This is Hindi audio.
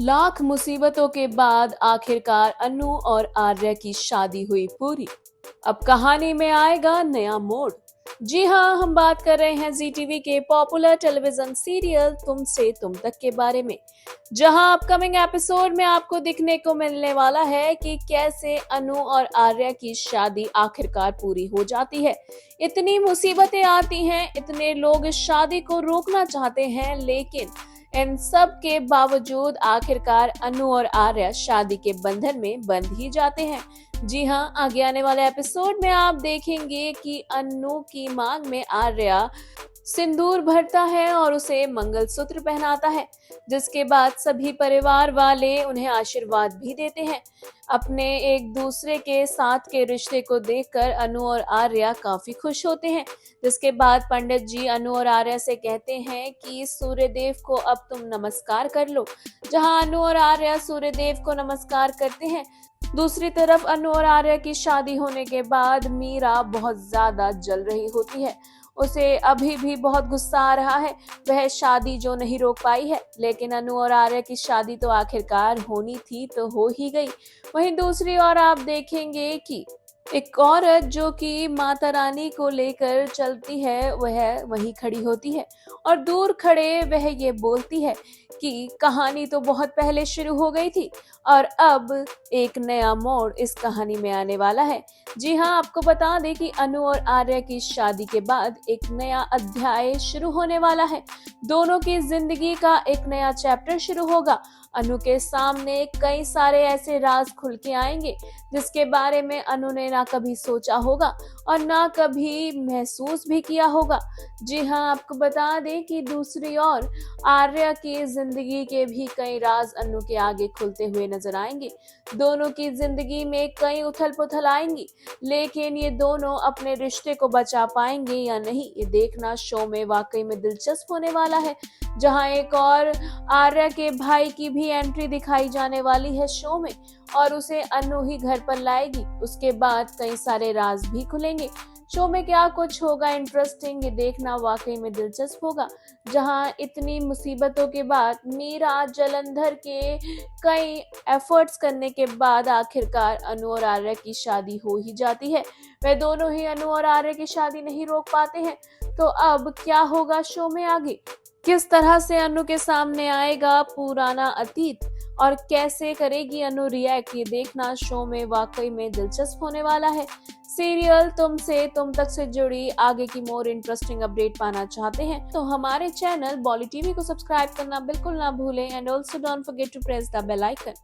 लाख मुसीबतों के बाद आखिरकार अनु और आर्या की शादी हुई पूरी। अब कहानी में आएगा नया मोड़। जी हाँ, हम बात कर रहे हैं जी टीवी के पॉपुलर टेलीविजन सीरियल तुम से तुम तक के बारे में, जहां अपकमिंग एपिसोड में आपको दिखने को मिलने वाला है कि कैसे अनु और आर्या की शादी आखिरकार पूरी हो जाती है। इतनी मुसीबतें आती हैं, इतने लोग इस शादी को रोकना चाहते हैं, लेकिन इन सब के बावजूद आखिरकार अनु और आर्या शादी के बंधन में बंध ही जाते हैं। जी हाँ, आगे आने वाले एपिसोड में आप देखेंगे कि अनु की मांग में आर्या सिंदूर भरता है और उसे मंगलसूत्र पहनाता है, जिसके बाद सभी परिवार वाले उन्हें आशीर्वाद भी देते हैं। अपने एक दूसरे के साथ के रिश्ते को देखकर अनु और आर्या काफी खुश होते हैं, जिसके बाद पंडित जी अनु और आर्या से कहते हैं कि सूर्यदेव को अब तुम नमस्कार कर लो। जहां अनु और आर्या सूर्यदेव को नमस्कार करते हैं, दूसरी तरफ अनु और आर्या की शादी होने के बाद मीरा बहुत ज्यादा जल रही होती है। उसे अभी भी बहुत गुस्सा आ रहा है, वह शादी जो नहीं रोक पाई है। लेकिन अनु और आर्या की शादी तो आखिरकार होनी थी तो हो ही गई। वहीं दूसरी ओर आप देखेंगे कि एक औरत जो कि माता रानी को लेकर चलती है, वह वहीं खड़ी होती है और दूर खड़े वह ये बोलती है कि कहानी तो बहुत पहले शुरू हो गई थी और अब एक नया मोड़ इस कहानी में आने वाला है। जी हाँ, आपको बता दें कि अनु और आर्या की शादी के बाद एक नया अध्याय शुरू होने वाला है। दोनों की जिंदगी का एक नया चैप्टर शुरू होगा। अनु के सामने कई सारे ऐसे राज खुल के आएंगे जिसके बारे में अनु ने ना कभी सोचा होगा और ना कभी महसूस भी किया होगा। जी हाँ, आपको बता दें कि दूसरी ओर आर्या की जिंदगी के भी कई राज अनु के आगे खुलते हुए नजर आएंगे। दोनों की जिंदगी में कई उथल पुथल आएंगी, लेकिन ये दोनों अपने रिश्ते को बचा पाएंगे या नहीं, ये देखना शो में वाकई में दिलचस्प होने वाला है। जहां एक और आर्या के भाई की भी एंट्री दिखाई जाने वाली है शो में और उसे अनु ही घर पर लाएगी। उसके बाद कई सारे राज भी खुलेंगे। शो में क्या कुछ होगा इंटरेस्टिंग, ये देखना वाकई में दिलचस्प होगा। जहां इतनी मुसीबतों के बाद मीरा जलंधर के कई एफर्ट्स करने के बाद आखिरकार अनु और आर्या की शादी हो ही जाती है। वे दोनों ही अनु और आर्या की शादी नहीं रोक पाते हैं। तो अब क्या होगा शो में आगे? किस तरह से अनु के सामने आएगा पुराना अतीत और कैसे करेगी अनु रिएक्ट, ये देखना शो में वाकई में दिलचस्प होने वाला है। सीरियल तुम से तुम तक से जुड़ी आगे की मोर इंटरेस्टिंग अपडेट पाना चाहते हैं तो हमारे चैनल बॉली टीवी को सब्सक्राइब करना बिल्कुल ना भूलें and also don't forget to press the bell icon.